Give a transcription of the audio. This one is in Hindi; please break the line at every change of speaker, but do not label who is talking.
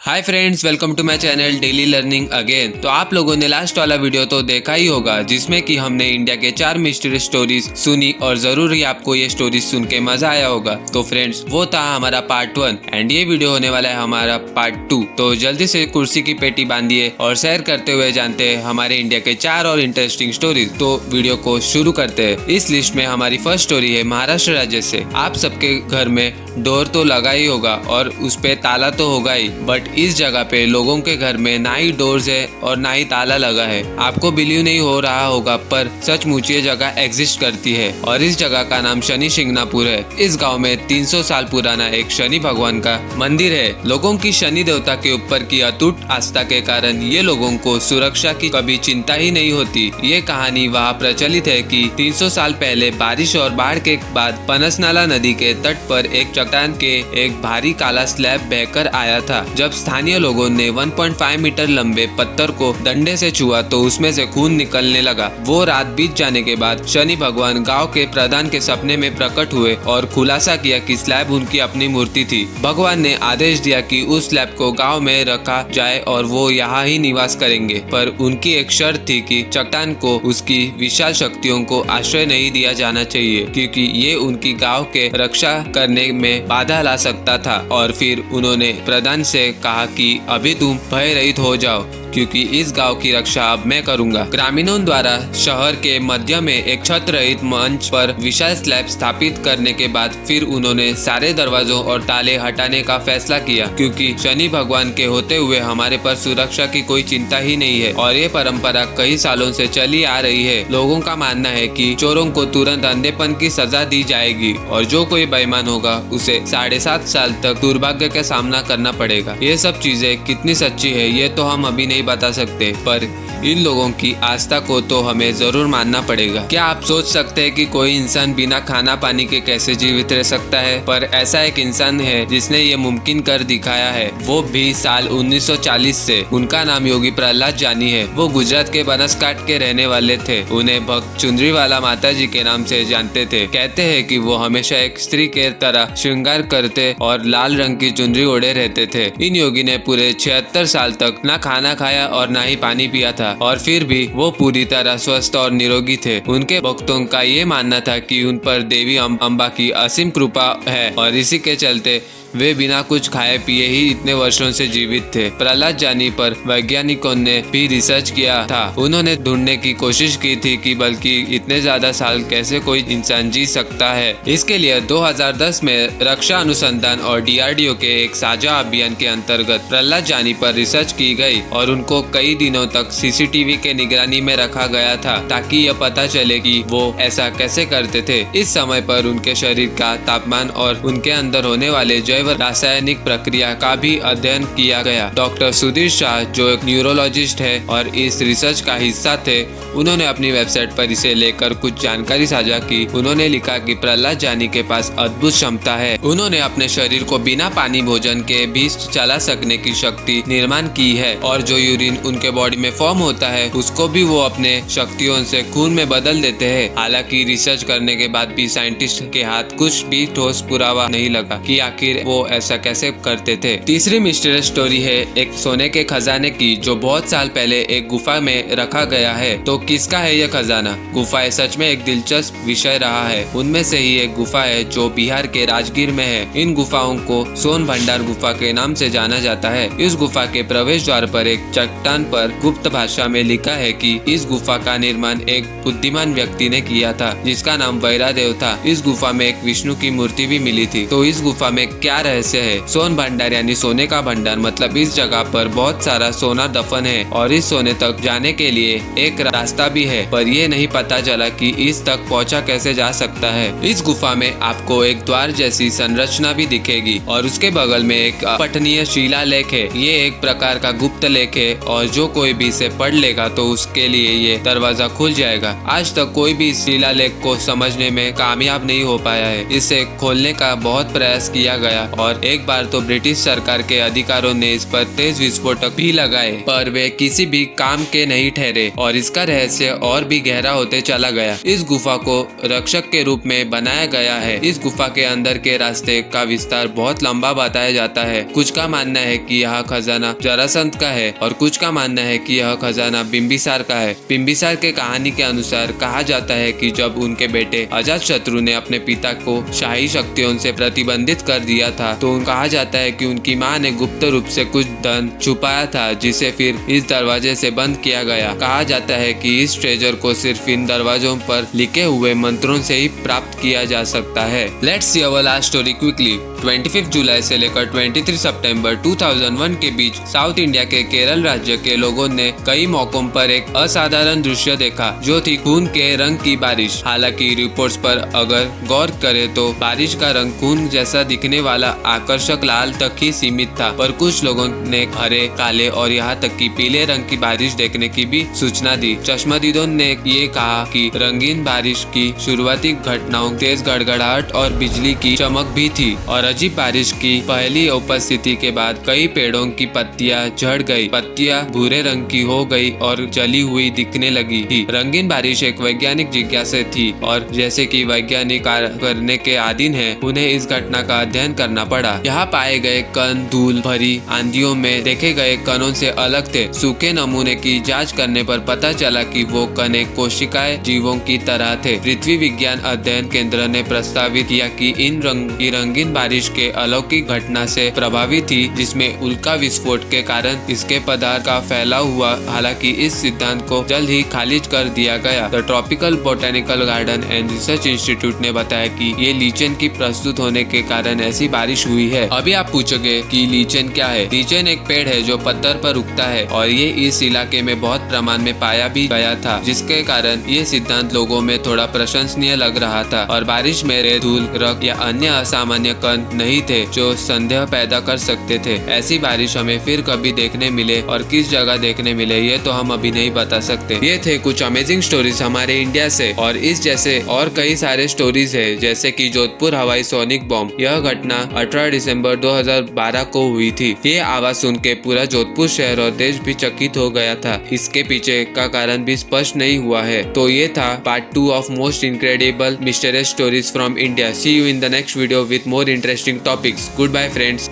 Hi friends, welcome to my channel daily learning again. तो आप लोगों ने लास्ट वाला वीडियो तो देखा ही होगा जिसमें कि हमने इंडिया के 4 मिस्ट्री स्टोरीज सुनी और जरूर ही आपको ये स्टोरीज सुन के मजा आया होगा। तो फ्रेंड्स, वो था हमारा पार्ट 1 एंड ये वीडियो होने वाला है हमारा पार्ट 2। तो जल्दी से कुर्सी की पेटी बांधिए और सैर करते हुए जानते हैं हमारे इंडिया के 4 और इंटरेस्टिंग स्टोरीज। तो वीडियो को शुरू करते हैं। इस लिस्ट में हमारी फर्स्ट स्टोरी है महाराष्ट्र राज्य से। आप सबके घर में डोर तो लगा ही होगा और उस पे ताला तो होगा ही, बट इस जगह पे लोगों के घर में ना ही डोर्स है और ना ही ताला लगा है। आपको बिलीव नहीं हो रहा होगा, पर सचमुच ये जगह एग्जिस्ट करती है और इस जगह का नाम शनि शिंगणापुर है। इस गांव में 300 साल पुराना एक शनि भगवान का मंदिर है। लोगों की शनि देवता के ऊपर की अटूट आस्था के कारण ये लोगों को सुरक्षा की कभी चिंता ही नहीं होती। ये कहानी वहाँ प्रचलित है कि 300 साल पहले बारिश और बाढ़ के बाद पनसनाला नदी के तट पर एक चट्टान के एक भारी काला स्लैब बहकर आया था। जब स्थानीय लोगों ने 1.5 मीटर लंबे पत्थर को डंडे से छुआ तो उसमें से खून निकलने लगा। वो रात बीत जाने के बाद शनि भगवान गांव के प्रधान के सपने में प्रकट हुए और खुलासा किया कि स्लैब उनकी अपनी मूर्ति थी। भगवान ने आदेश दिया कि उस स्लैब को गांव में रखा जाए और वो यहाँ ही निवास करेंगे, पर उनकी एक शर्त थी कि चट्टान को उसकी विशाल शक्तियों को आश्रय नहीं दिया जाना चाहिए, क्योंकि ये उनकी गांव के रक्षा करने में बाधा ला सकता था। और फिर उन्होंने प्रधान से कहा कि अभी तुम भय रहित हो जाओ, क्योंकि इस गांव की रक्षा अब मैं करूंगा। ग्रामीणों द्वारा शहर के मध्य में एक छत रहित मंच पर विशाल स्लैब स्थापित करने के बाद फिर उन्होंने सारे दरवाजों और ताले हटाने का फैसला किया, क्योंकि शनि भगवान के होते हुए हमारे पर सुरक्षा की कोई चिंता ही नहीं है और ये परंपरा कई सालों से चली आ रही है। लोगों का मानना है कि चोरों को तुरंत अंधेपन की सजा दी जाएगी और जो कोई बेईमान होगा उसे 7.5 साल तक दुर्भाग्य का सामना करना पड़ेगा। ये सब चीजें कितनी सच्ची है ये तो हम अभी नहीं बता सकते, पर इन लोगों की आस्था को तो हमें जरूर मानना पड़ेगा। क्या आप सोच सकते हैं कि कोई इंसान बिना खाना पानी के कैसे जीवित रह सकता है? पर ऐसा एक इंसान है जिसने ये मुमकिन कर दिखाया है, वो भी साल 1940 से। उनका नाम योगी प्रहलाद जानी है। वो गुजरात के बनासकांठा के रहने वाले थे। उन्हें भक्त चुनरीवाला माता जी के नाम से जानते थे। कहते हैं कि वो हमेशा एक स्त्री के तरह श्रृंगार करते और लाल रंग की चुनरी ओढ़े रहते थे। इन योगी ने पूरे 76 साल तक ना खाना खाया और ना ही पानी पिया था, और फिर भी वो पूरी तरह स्वस्थ और निरोगी थे। उनके भक्तों का ये मानना था कि उन पर देवी अम्बा की असीम कृपा है और इसी के चलते वे बिना कुछ खाए पिए ही इतने वर्षों से जीवित थे। प्रहलाद जानी पर वैज्ञानिकों ने भी रिसर्च किया था। उन्होंने ढूंढने की कोशिश की थी कि बल्कि इतने ज्यादा साल कैसे कोई इंसान जी सकता है। इसके लिए 2010 में रक्षा अनुसंधान और DRDO के एक साझा अभियान के अंतर्गत प्रहलाद जानी पर रिसर्च की गई और उनको कई दिनों तक CCTV के निगरानी में रखा गया था, ताकि यह पता चले कि वो ऐसा कैसे करते थे। इस समय पर उनके शरीर का तापमान और उनके अंदर होने वाले रासायनिक प्रक्रिया का भी अध्ययन किया गया। डॉक्टर सुधीर शाह, जो एक न्यूरोलॉजिस्ट है और इस रिसर्च का हिस्सा थे, उन्होंने अपनी वेबसाइट पर इसे लेकर कुछ जानकारी साझा की। उन्होंने लिखा कि प्रहलाद जानी के पास अद्भुत क्षमता है। उन्होंने अपने शरीर को बिना पानी भोजन के भी चला सकने की शक्ति निर्माण की है और जो यूरिन उनके बॉडी में फॉर्म होता है उसको भी वो अपने शक्तियों से खून में बदल देते हैं। हालांकि रिसर्च करने के बाद भी साइंटिस्ट के हाथ कुछ भी ठोस पुरावा नहीं लगा कि आखिर वो ऐसा कैसे करते थे। तीसरी मिस्टीरियस स्टोरी है एक सोने के खजाने की, जो बहुत साल पहले एक गुफा में रखा गया है। तो किसका है यह खजाना? गुफाएं सच में एक दिलचस्प विषय रहा है। उनमें से ही एक गुफा है जो बिहार के राजगीर में है। इन गुफाओं को सोन भंडार गुफा के नाम से जाना जाता है। इस गुफा के प्रवेश द्वार पर एक चट्टान पर गुप्त भाषा में लिखा है कि इस गुफा का निर्माण एक बुद्धिमान व्यक्ति ने किया था, जिसका नाम वैरादेव था। इस गुफा में एक विष्णु की मूर्ति भी मिली थी। तो इस गुफा में क्या रहस्य है? सोन भंडार यानी सोने का भंडार, मतलब इस जगह पर बहुत सारा सोना दफन है और इस सोने तक जाने के लिए एक रास्ता भी है, पर यह नहीं पता चला कि इस तक पहुंचा कैसे जा सकता है। इस गुफा में आपको एक द्वार जैसी संरचना भी दिखेगी और उसके बगल में एक अपठनीय शिलालेख है। ये एक प्रकार का गुप्त लेख है और जो कोई भी इसे पढ़ लेगा तो उसके लिए ये दरवाजा खुल जाएगा। आज तक कोई भी इस शिलालेख को समझने में कामयाब नहीं हो पाया है। इसे खोलने का बहुत प्रयास किया गया, और एक बार तो ब्रिटिश सरकार के अधिकारियों ने इस पर तेज विस्फोटक भी लगाए, पर वे किसी भी काम के नहीं ठहरे और इसका रहस्य और भी गहरा होते चला गया। इस गुफा को रक्षक के रूप में बनाया गया है। इस गुफा के अंदर के रास्ते का विस्तार बहुत लंबा बताया जाता है। कुछ का मानना है कि यह खजाना जरासंध का है और कुछ का मानना है कि यह खजाना बिंबिसार का है। बिंबिसार के कहानी के अनुसार कहा जाता है कि जब उनके बेटे अजातशत्रु ने अपने पिता को शाही शक्तियों से प्रतिबंधित कर दिया था, तो कहा जाता है कि उनकी मां ने गुप्त रूप से कुछ धन छुपाया था, जिसे फिर इस दरवाजे से बंद किया गया। कहा जाता है कि इस ट्रेजर को सिर्फ इन दरवाजों पर लिखे हुए मंत्रों से ही प्राप्त किया जा सकता है। Let's see our last story quickly. 25 जुलाई से लेकर 23 सितंबर 2001 के बीच साउथ इंडिया के केरल राज्य के लोगों ने कई मौकों पर एक असाधारण दृश्य देखा, जो थी खून के रंग की बारिश। हालांकि रिपोर्ट्स पर अगर गौर करें तो बारिश का रंग खून जैसा दिखने वाला आकर्षक लाल तक ही सीमित था, पर कुछ लोगों ने हरे, काले और यहाँ तक कि पीले रंग की बारिश देखने की भी सूचना दी। चश्मदीदों ने ये कहा कि रंगीन बारिश की शुरुआती घटनाओं तेज गड़गड़ाहट और बिजली की चमक भी थी और अजीब बारिश की पहली उपस्थिति के बाद कई पेड़ों की पत्तियां झड़ गई, पत्तियां भूरे रंग की हो गई और जली हुई दिखने लगी थी। रंगीन बारिश एक वैज्ञानिक जिज्ञासा थी और जैसे कि वैज्ञानिक कार्य करने के अधीन है, उन्हें इस घटना का अध्ययन करना पड़ा। यहाँ पाए गए कण धूल भरी आंधियों में देखे गए कणों से अलग थे। सूखे नमूने की जांच करने पर पता चला कि वो कण एक कोशिकाएं जीवों की तरह थे। पृथ्वी विज्ञान अध्ययन केंद्र ने प्रस्तावित किया कि इन रंगीन बारिश के अलौकिक घटना से प्रभावित थी, जिसमें उल्का विस्फोट के कारण इसके पदार्थ का फैलाव हुआ। हालांकि इस सिद्धांत को जल्द ही खारिज कर दिया गया। The tropical botanical garden and research institute ने बताया कि ये लीचेन की प्रस्तुत होने के कारण ऐसी बारिश हुई है। अभी आप पूछोगे कि लीचेन क्या है? लीचेन एक पेड़ है जो पत्थर पर उगता है और ये इस इलाके में बहुत प्रमाण में पाया भी गया था, जिसके कारण ये सिद्धांत लोगों में थोड़ा प्रशंसनीय लग रहा था। और बारिश में रेत, धूल, रक्त या अन्य असामान्य कण नहीं थे जो संदेह पैदा कर सकते थे। ऐसी बारिश हमें फिर कभी देखने मिले और किस जगह देखने मिले, ये तो हम अभी नहीं बता सकते। ये थे कुछ अमेजिंग स्टोरीज हमारे इंडिया से, और इस जैसे और कई सारे स्टोरीज है, जैसे कि जोधपुर हवाई सोनिक बॉम्ब। यह घटना 18 दिसंबर 2012 को हुई थी। ये आवाज सुन के पूरा जोधपुर शहर और देश भी चकित हो गया था। इसके पीछे का कारण भी स्पष्ट नहीं हुआ है। तो ये था part 2 of most incredible mysterious stories from India. See you in the next video with more interesting topics. Goodbye friends.